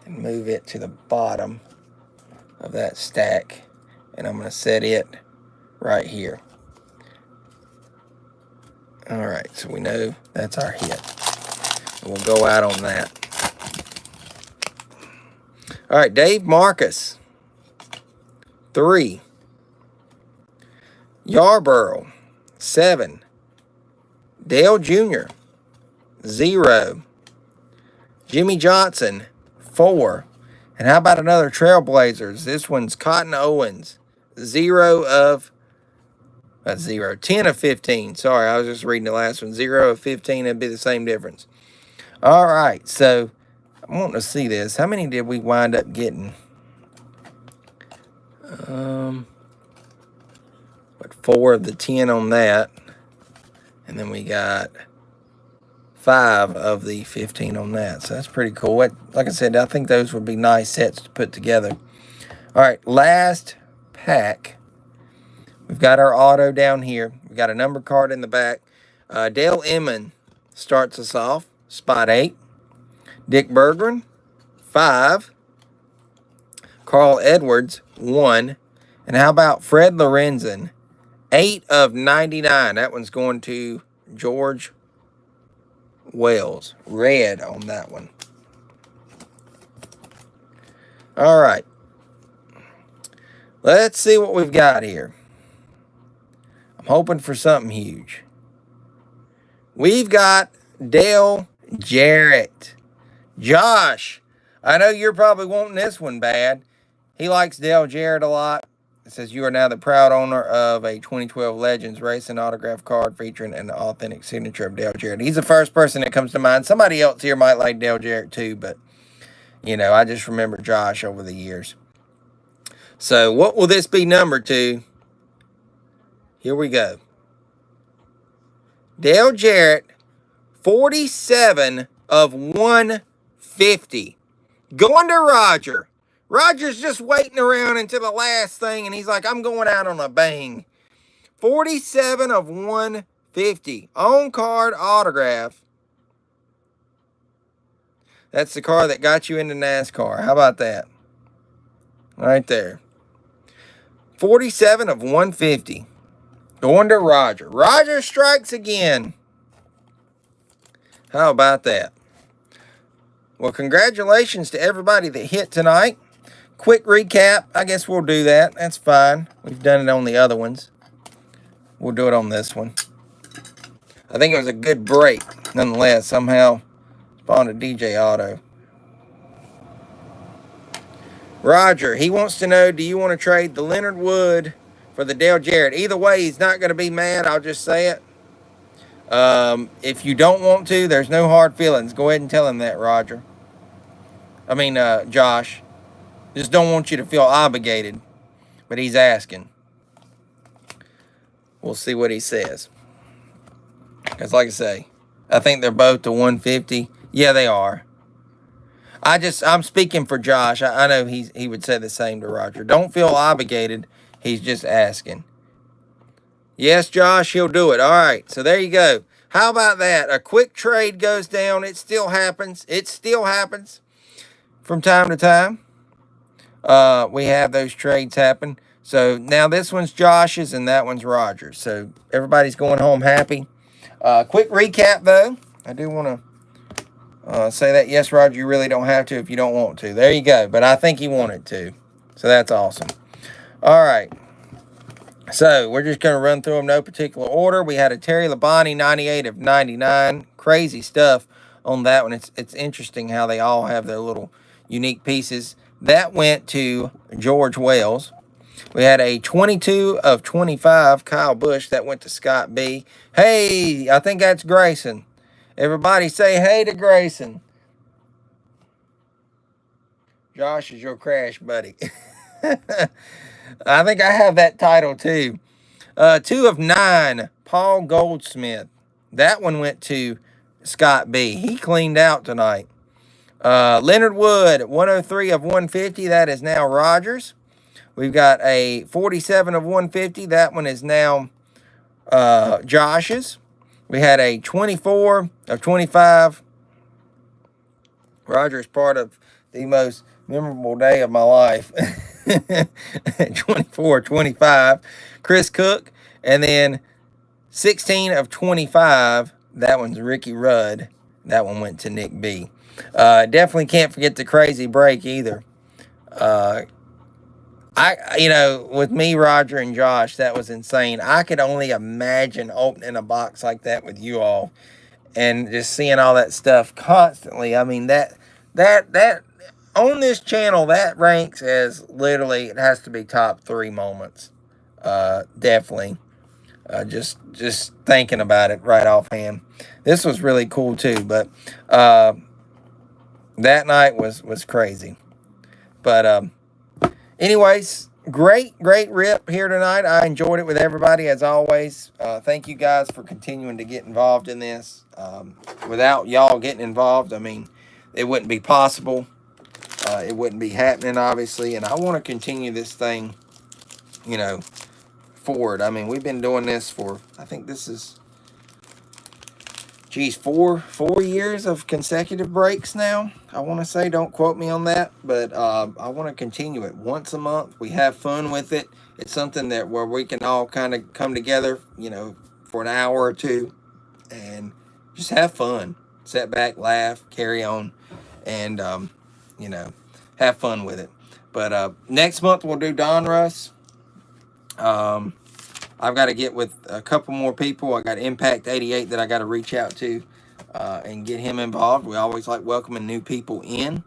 and move it to the bottom of that stack. And I'm going to set it right here. All right, so we know that's our hit. And we'll go out on that. All right, Dave Marcus, 3. Yarborough, 7. Dale Jr., 0. Jimmy Johnson, 4. And how about another Trailblazers? This one's Cotton Owens, 0 of 10 of 15. Sorry, I was just reading the last one. 0 of 15, it'd be the same difference. All right, so I want to see this. How many did we wind up getting? 4 of the 10 on that. And then we got 5 of the 15 on that. So that's pretty cool. Like I said, I think those would be nice sets to put together. All right, last pack. We've got our auto down here. We've got a number card in the back. Dale Emmon starts us off, spot 8. Dick Berggren, 5. Carl Edwards, 1. And how about Fred Lorenzen, 8 of 99. That one's going to George Wells. Red on that one. All right. Let's see what we've got here. I'm hoping for something huge. We've got Dale Jarrett. Josh, I know you're probably wanting this one bad. He likes Dale Jarrett a lot. It says, you are now the proud owner of a 2012 Legends Racing autograph card featuring an authentic signature of Dale Jarrett. He's the first person that comes to mind. Somebody else here might like Dale Jarrett too, but, you know, I just remember Josh over the years. So what will this be numbered to? Here we go. Dale Jarrett, 47 of 150. Going to Roger. Roger's just waiting around until the last thing, and he's like, I'm going out on a bang. 47 of 150. On card autograph. That's the car that got you into NASCAR. How about that? Right there. 47 of 150. Going to Roger. Roger strikes again. How about that? Well, congratulations to everybody that hit tonight. Quick recap. I guess we'll do that. That's fine. We've done it on the other ones. We'll do it on this one. I think it was a good break. Nonetheless, somehow spawned a DJ Auto. Roger, he wants to know, do you want to trade the Leonard Wood for the Dale Jarrett? Either way, he's not going to be mad. I'll just say it. If you don't want to, there's no hard feelings. Go ahead and tell him that, Roger. Josh. Just don't want you to feel obligated. But he's asking. We'll see what he says. Because like I say, I think they're both to 150. Yeah, they are. I'm speaking for Josh. I know he would say the same to Roger. Don't feel obligated. He's just asking. Yes, Josh, he'll do it. All right, so there you go. How about that? A quick trade goes down. It still happens. It still happens from time to time. We have those trades happen. So now this one's Josh's and that one's Roger's. So everybody's going home happy. Quick recap, though. I do want to say that, yes, Roger, you really don't have to if you don't want to. There you go. But I think he wanted to. So that's awesome. All right. So we're just going to run through them no particular order. We had a Terry Labonte 98 of 99. Crazy stuff on that one. It's interesting how they all have their little unique pieces. That went to George Wells. We had a 22 of 25 Kyle Busch. That went to Scott B. Hey, I think that's Grayson. Everybody say hey to Grayson. Josh is your crash buddy. I think I have that title too. 2 of 9, Paul Goldsmith. That one went to Scott B. He cleaned out tonight. Leonard Wood, 103 of 150. That is now Rogers. We've got a 47 of 150. That one is now Josh's. We had a 24 of 25. Roger is part of the most memorable day of my life. 24 25. Chris Cook. And then 16 of 25. That one's Ricky Rudd. That one went to Nick B. Definitely can't forget the crazy break either. With me, Roger, and Josh, that was insane. I could only imagine opening a box like that with you all and just seeing all that stuff constantly. I mean, that on this channel, that ranks as literally, it has to be top 3 moments. Definitely. Just thinking about it right offhand. This was really cool too, but that night was crazy. But anyways, great rip here tonight. I enjoyed it with everybody as always. Thank you guys for continuing to get involved in this. Without y'all getting involved, I mean, it wouldn't be possible. It wouldn't be happening, obviously. And I want to continue this thing, forward. I mean, we've been doing this for, I think this is, geez, four years of consecutive breaks now. I want to say, don't quote me on that, but I want to continue it once a month. We have fun with it. It's something where we can all kind of come together, for an hour or two and just have fun. Sit back, laugh, carry on, and, have fun with it. But next month we'll do Donruss. I've got to get with a couple more people. I got Impact 88 that I got to reach out to and get him involved. We always like welcoming new people in.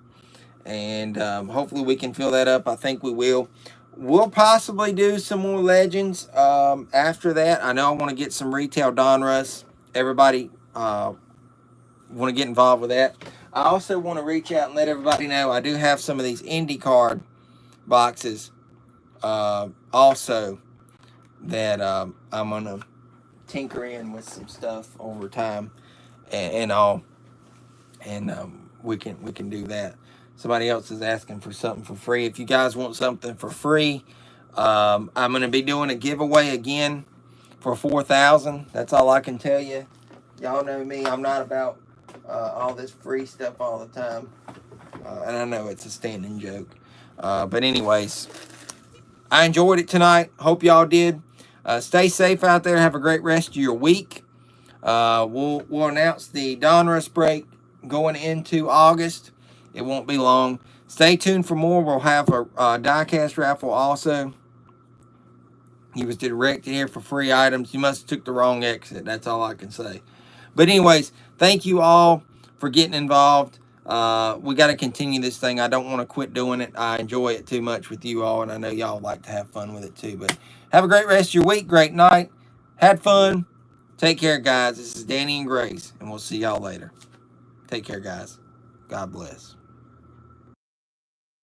And hopefully we can fill that up. I think we will. We'll possibly do some more Legends after that. I know I want to get some retail Donruss. Everybody want to get involved with that. I also want to reach out and let everybody know I do have some of these IndyCard boxes also that I'm going to tinker in with some stuff over time and all. And we can do that. Somebody else is asking for something for free. If you guys want something for free, I'm going to be doing a giveaway again for 4,000. That's all I can tell you. Y'all know me. I'm not about all this free stuff all the time. And I know it's a standing joke. But anyways, I enjoyed it tonight. Hope y'all did. Stay safe out there. Have a great rest of your week. We'll announce the Donruss break going into August. It won't be long. Stay tuned for more. We'll have a diecast raffle also. He was directed here for free items. You must have took the wrong exit. That's all I can say. But anyways, thank you all for getting involved. We got to continue this thing. I don't want to quit doing it. I enjoy it too much with you all, and I know y'all like to have fun with it too. But have a great rest of your week. Great night. Had fun. Take care, guys. This is Danny and Grace, and we'll see y'all later. Take care, guys. God bless.